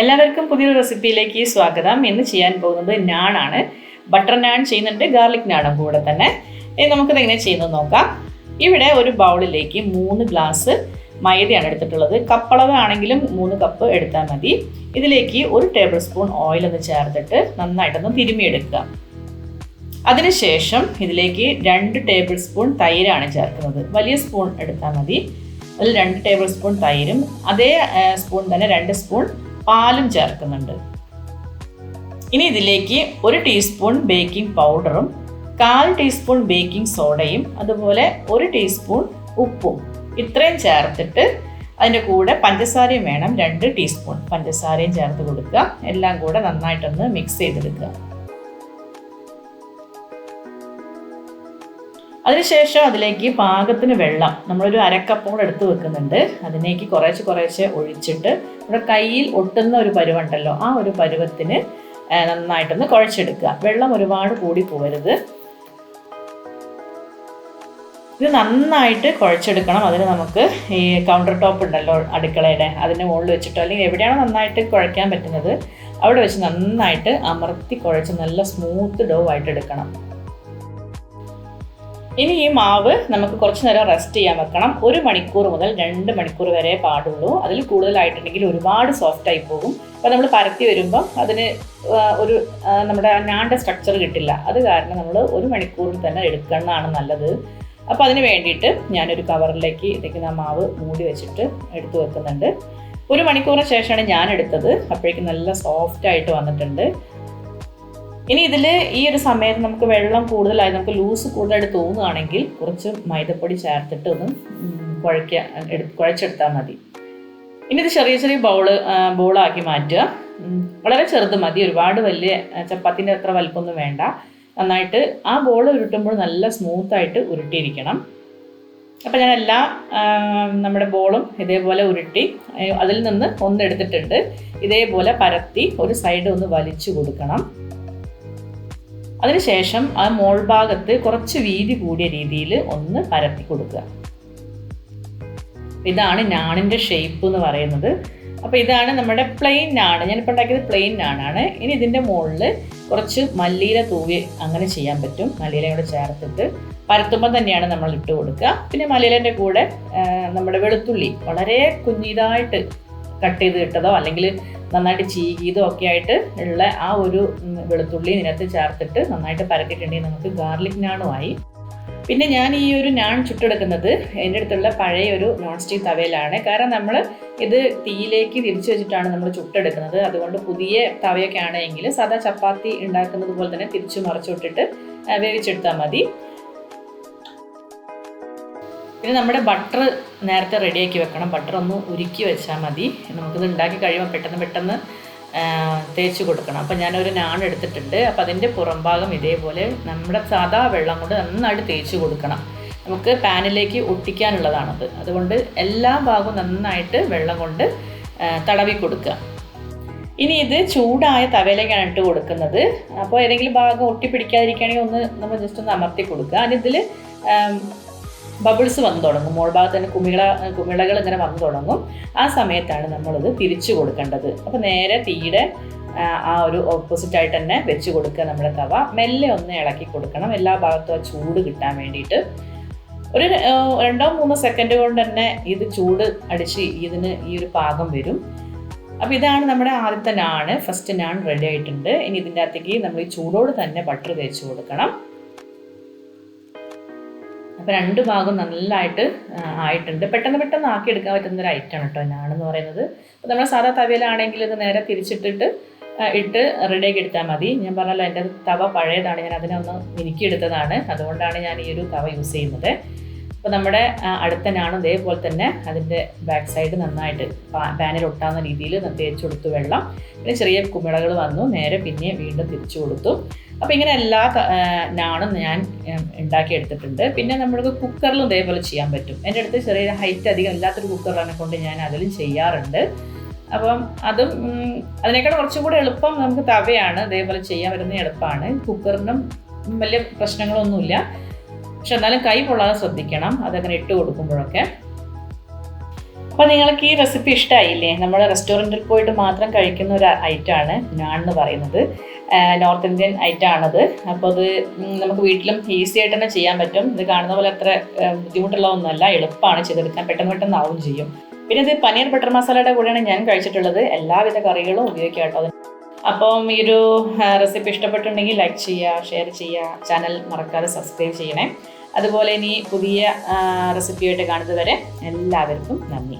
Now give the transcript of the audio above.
എല്ലാവർക്കും പുതിയൊരു റെസിപ്പിയിലേക്ക് സ്വാഗതം. ഇന്ന് ചെയ്യാൻ പോകുന്നത് നാണാണ്. ബട്ടർ നാൻ ചെയ്യുന്നുണ്ട്, ഗാർലിക് നാണും കൂടെ തന്നെ. ഇനി നമുക്കിത് എങ്ങനെ ചെയ്യുന്നത് നോക്കാം. ഇവിടെ ഒരു ബൗളിലേക്ക് 3 ഗ്ലാസ് മൈദയാണ് എടുത്തിട്ടുള്ളത്. കപ്പളവ് ആണെങ്കിലും 3 കപ്പ് എടുത്താൽ മതി. ഇതിലേക്ക് 1 ടേബിൾ സ്പൂൺ ഓയിൽ ഒന്ന് ചേർത്തിട്ട് നന്നായിട്ടൊന്ന് തിരുമ്മിയെടുക്കുക. അതിനുശേഷം ഇതിലേക്ക് 2 ടേബിൾ സ്പൂൺ തൈരാണ് ചേർക്കുന്നത്. വലിയ സ്പൂൺ എടുത്താൽ മതി. അതിൽ 2 ടേബിൾ സ്പൂൺ തൈരും അതേ സ്പൂൺ തന്നെ 2 സ്പൂൺ പാലും ചേർക്കുന്നുണ്ട്. ഇനി ഇതിലേക്ക് 1 ടീസ്പൂൺ ബേക്കിംഗ് പൗഡറും 1/4 ടീസ്പൂൺ ബേക്കിംഗ് സോഡയും അതുപോലെ 1 ടീസ്പൂൺ ഉപ്പും ഇത്രയും ചേർത്തിട്ട് അതിൻ്റെ കൂടെ പഞ്ചസാരയും വേണം. 2 ടീസ്പൂൺ പഞ്ചസാരയും ചേർത്ത് കൊടുക്കുക. എല്ലാം കൂടെ നന്നായിട്ടൊന്ന് മിക്സ് ചെയ്തെടുക്കുക. അതിനുശേഷം അതിലേക്ക് പാകത്തിന് വെള്ളം നമ്മളൊരു 1/2 കപ്പോളം എടുത്ത് വെക്കുന്നുണ്ട്. അതിലേക്ക് കുറേശ്ശെ ഒഴിച്ചിട്ട് നമ്മുടെ കയ്യിൽ ഒട്ടുന്ന ഒരു പരുവുണ്ടല്ലോ, ആ ഒരു പരുവത്തിന് നന്നായിട്ടൊന്ന് കുഴച്ചെടുക്കുക. വെള്ളം ഒരുപാട് കൂടി പോകരുത്. ഇത് നന്നായിട്ട് കുഴച്ചെടുക്കണം. അതിന് നമുക്ക് ഈ കൗണ്ടർ ടോപ്പ് ഉണ്ടല്ലോ അടുക്കളയുടെ, അതിൻ്റെ മുകളിൽ വെച്ചിട്ടോ അല്ലെങ്കിൽ എവിടെയാണോ നന്നായിട്ട് കുഴയ്ക്കാൻ പറ്റുന്നത് അവിടെ വെച്ച് നന്നായിട്ട് അമർത്തി കുഴച്ച് നല്ല സ്മൂത്ത് ഡോ ആയിട്ട് എടുക്കണം. ഇനി ഈ മാവ് നമുക്ക് കുറച്ച് നേരം റെസ്റ്റ് ചെയ്യാൻ വെക്കണം. 1 മണിക്കൂർ മുതൽ 2 മണിക്കൂർ വരെ പാടുള്ളൂ. അതിൽ കൂടുതലായിട്ടുണ്ടെങ്കിൽ ഒരുപാട് സോഫ്റ്റ് ആയി പോകും. അപ്പോൾ നമ്മൾ പരത്തി വരുമ്പം അതിന് ഒരു നമ്മുടെ നാൻ്റെ സ്ട്രക്ചർ കിട്ടില്ല. അത് കാരണം നമ്മൾ 1 മണിക്കൂറിൽ തന്നെ എടുക്കുന്നതാണ് നല്ലത്. അപ്പോൾ അതിന് വേണ്ടിയിട്ട് ഞാനൊരു കവറിലേക്ക് ഇരിക്കുന്ന മാവ് മൂടി വെച്ചിട്ട് എടുത്തു വെക്കുന്നുണ്ട്. 1 മണിക്കൂറിന് ശേഷമാണ് ഞാൻ എടുത്തത്. അപ്പോഴേക്കും നല്ല സോഫ്റ്റ് ആയിട്ട് വന്നിട്ടുണ്ട്. ഇനി ഇതിൽ ഈ ഒരു സമയത്ത് നമുക്ക് വെള്ളം കൂടുതലായി നമുക്ക് ലൂസ് കൂടുതലായിട്ട് തോന്നുകയാണെങ്കിൽ കുറച്ച് മൈദപ്പൊടി ചേർത്തിട്ട് ഒന്ന് കുഴച്ചെടുത്താൽ മതി. ഇനി ഇത് ചെറിയ ബോളാക്കി മാറ്റുക. വളരെ ചെറുത് മതി, ഒരുപാട് വലിയ ചപ്പാത്തിൻ്റെ അത്ര വലിപ്പമൊന്നും വേണ്ട. നന്നായിട്ട് ആ ബോൾ ഉരുട്ടുമ്പോൾ നല്ല സ്മൂത്തായിട്ട് ഉരുട്ടിയിരിക്കണം. അപ്പോൾ ഞാൻ എല്ലാ നമ്മുടെ ബോളും ഇതേപോലെ ഉരുട്ടി അതിൽ നിന്ന് ഒന്നെടുത്തിട്ടുണ്ട്. ഇതേപോലെ പരത്തി ഒരു സൈഡ് ഒന്ന് വലിച്ചു കൊടുക്കണം. അതിനുശേഷം ആ മോൾ ഭാഗത്ത് കുറച്ച് വീതി കൂടിയ രീതിയിൽ ഒന്ന് പരത്തി കൊടുക്കുക. ഇതാണ് നാണിൻ്റെ ഷേപ്പ് എന്ന് പറയുന്നത്. അപ്പോൾ ഇതാണ് നമ്മുടെ പ്ലെയിൻ നാണ്. ഞാനിപ്പോൾ ഉണ്ടാക്കിയത് പ്ലെയിൻ നാണാണ്. ഇനി ഇതിൻ്റെ മുകളിൽ കുറച്ച് മല്ലിയില തൂവി അങ്ങനെ ചെയ്യാൻ പറ്റും. മല്ലിയില കൂടെ ചേർത്തിട്ട് പരത്തുമ്പോൾ തന്നെയാണ് നമ്മൾ ഇട്ട് കൊടുക്കുക. പിന്നെ മല്ലിയിലേൻ്റെ കൂടെ നമ്മുടെ വെളുത്തുള്ളി വളരെ കുഞ്ഞിതായിട്ട് കട്ട് ചെയ്ത് ഇട്ടതോ അല്ലെങ്കിൽ നന്നായിട്ട് ചീകിയതോ ഒക്കെ ആയിട്ട് ഉള്ള ആ ഒരു വെളുത്തുള്ളി ഇതിനകത്ത് ചേർത്തിട്ട് നന്നായിട്ട് പരത്തിയിട്ടുണ്ടെങ്കിൽ നമുക്ക് ഗാർലിക് നാണുമായി. പിന്നെ ഞാൻ ഈ ഒരു നാൺ ചുട്ടെടുക്കുന്നത് എൻ്റെ അടുത്തുള്ള പഴയ ഒരു നോൺ സ്റ്റിക്ക് തവയിലാണ്. കാരണം നമ്മൾ ഇത് തീയിലേക്ക് തിരിച്ചു വെച്ചിട്ടാണ് നമ്മൾ ചുട്ടെടുക്കുന്നത്. അതുകൊണ്ട് പുതിയ തവയൊക്കെ ആണെങ്കിൽ സാധാ ചപ്പാത്തി ഉണ്ടാക്കുന്നത് പോലെ തന്നെ തിരിച്ചു മറിച്ചു വിട്ടിട്ട് വേവിച്ചെടുത്താൽ മതി. പിന്നെ നമ്മുടെ ബട്ടർ നേരത്തെ റെഡിയാക്കി വെക്കണം. ബട്ടർ ഒന്ന് ഉരുക്കി വെച്ചാൽ മതി. നമുക്കിത് ഉണ്ടാക്കി കഴിയുമ്പോൾ പെട്ടെന്ന് തേച്ച് കൊടുക്കണം. അപ്പോൾ ഞാനൊരു നാൺ എടുത്തിട്ടുണ്ട്. അപ്പോൾ അതിൻ്റെ പുറം ഭാഗം ഇതേപോലെ നമ്മുടെ സാധാ വെള്ളം കൊണ്ട് നന്നായിട്ട് തേച്ച് കൊടുക്കണം. നമുക്ക് പാനിലേക്ക് ഒട്ടിക്കാനുള്ളതാണത്. അതുകൊണ്ട് എല്ലാ ഭാഗവും നന്നായിട്ട് വെള്ളം കൊണ്ട് തടവി കൊടുക്കുക. ഇനി ഇത് ചൂടായ തവയിലേക്കാണ് ഇട്ട് കൊടുക്കുന്നത്. അപ്പോൾ ഏതെങ്കിലും ഭാഗം ഒട്ടിപ്പിടിക്കാതിരിക്കുകയാണെങ്കിൽ ഒന്ന് നമ്മൾ ജസ്റ്റ് ഒന്ന് അമർത്തി കൊടുക്കുക. അതിൽ ബബിൾസ് വന്നു തുടങ്ങും. മോൾ ഭാഗത്ത് തന്നെ കുമിളകൾ ഇങ്ങനെ വന്നു തുടങ്ങും. ആ സമയത്താണ് നമ്മളിത് തിരിച്ചു കൊടുക്കേണ്ടത്. അപ്പോൾ നേരെ തീയുടെ ആ ഒരു ഓപ്പോസിറ്റായിട്ട് തന്നെ വെച്ച് കൊടുക്കുക. നമ്മുടെ തവ മെല്ലെ ഒന്ന് ഇളക്കി കൊടുക്കണം, എല്ലാ ഭാഗത്തും ആ ചൂട് കിട്ടാൻ വേണ്ടിയിട്ട്. ഒരു 2-3 സെക്കൻഡ് കൊണ്ട് തന്നെ ഇത് ചൂട് അടിച്ച് ഇതിന് ഈ ഒരു പാകം വരും. അപ്പോൾ ഇതാണ് നമ്മുടെ ആദ്യത്തെ നാണ്. ഫസ്റ്റ് നാൺ റെഡി ആയിട്ടുണ്ട്. ഇനി ഇതിൻ്റെ അകത്തേക്ക് നമ്മൾ ഈ ചൂടോട് തന്നെ ബട്ടർ തേച്ച് കൊടുക്കണം. അപ്പോൾ 2 ഭാഗം നല്ലതായിട്ട് ആയിട്ടുണ്ട്. പെട്ടെന്ന് ആക്കിയെടുക്കാൻ പറ്റുന്നൊരു ഐറ്റമാണ് കേട്ടോ നാണെന്ന് പറയുന്നത്. അപ്പോൾ നമ്മൾ സാധാ തവയിലാണെങ്കിൽ ഇത് നേരെ തിരിച്ചിട്ടിട്ട് റെഡിയാക്കി എടുത്താൽ മതി. ഞാൻ പറഞ്ഞല്ലോ എൻ്റെ തവ പഴയതാണ്, ഞാൻ അതിനെ ഒന്ന് മിനുക്കിയെടുത്തതാണ്. അതുകൊണ്ടാണ് ഞാൻ ഈ ഒരു തവ യൂസ് ചെയ്യുന്നത്. അപ്പോൾ നമ്മുടെ അടുത്ത നാണും ഇതേപോലെ തന്നെ അതിൻ്റെ ബാക്ക് സൈഡ് നന്നായിട്ട് പാനിൽ ഒട്ടാവുന്ന രീതിയിൽ തേച്ച് കൊടുത്തു വെള്ളം. പിന്നെ ചെറിയ കുമിളകൾ വന്നു, നേരെ പിന്നെ വീണ്ടും തിരിച്ചു കൊടുത്തു. അപ്പോൾ ഇങ്ങനെ എല്ലാ നാണും ഞാൻ ഉണ്ടാക്കിയെടുത്തിട്ടുണ്ട്. പിന്നെ നമ്മൾക്ക് കുക്കറിലും ഇതേപോലെ ചെയ്യാൻ പറ്റും. എൻ്റെ അടുത്ത് ചെറിയ ഹൈറ്റ് അധികം ഇല്ലാത്തൊരു കുക്കറിനെ കൊണ്ട് ഞാൻ അതിലും ചെയ്യാറുണ്ട്. അപ്പം അതും അതിനേക്കാൾ കുറച്ചും കൂടെ എളുപ്പം നമുക്ക് തവയാണ്. ഇതേപോലെ ചെയ്യാൻ വരുന്ന എളുപ്പമാണ്. കുക്കറിനും വലിയ പ്രശ്നങ്ങളൊന്നുമില്ല. പക്ഷെ എന്നാലും കൈ പൊള്ളാതെ ശ്രദ്ധിക്കണം അതങ്ങനെ ഇട്ട് കൊടുക്കുമ്പോഴൊക്കെ. അപ്പോൾ നിങ്ങൾക്ക് ഈ റെസിപ്പി ഇഷ്ടമായില്ലേ? നമ്മൾ റെസ്റ്റോറൻറ്റിൽ പോയിട്ട് മാത്രം കഴിക്കുന്ന ഒരു ഐറ്റമാണ് നാൻ എന്ന് പറയുന്നത്. നോർത്ത് ഇന്ത്യൻ ഐറ്റം ആണത്. അപ്പോൾ അത് നമുക്ക് വീട്ടിലും ഈസി ആയിട്ട് തന്നെ ചെയ്യാൻ പറ്റും. ഇത് കാണുന്ന പോലെ അത്ര ബുദ്ധിമുട്ടുള്ളതൊന്നുമല്ല, എളുപ്പമാണ് ചെയ്തെടുക്കാൻ, പെട്ടെന്ന് ആവും ചെയ്യും. പിന്നെ ഇത് പനീർ ബട്ടർ മസാലയുടെ കൂടെയാണ് ഞാൻ കഴിച്ചിട്ടുള്ളത്. എല്ലാവിധ കറികളും ഉപയോഗിക്കാം കേട്ടോ. അപ്പം ഈ ഒരു റെസിപ്പി ഇഷ്ടപ്പെട്ടിട്ടുണ്ടെങ്കിൽ ലൈക്ക് ചെയ്യുക, ഷെയർ ചെയ്യുക, ചാനൽ മറക്കാതെ സബ്സ്ക്രൈബ് ചെയ്യണേ. അതുപോലെ ഇനി പുതിയ റെസിപ്പിയായിട്ട് കാണുന്നത് വരെ എല്ലാവർക്കും നന്ദി.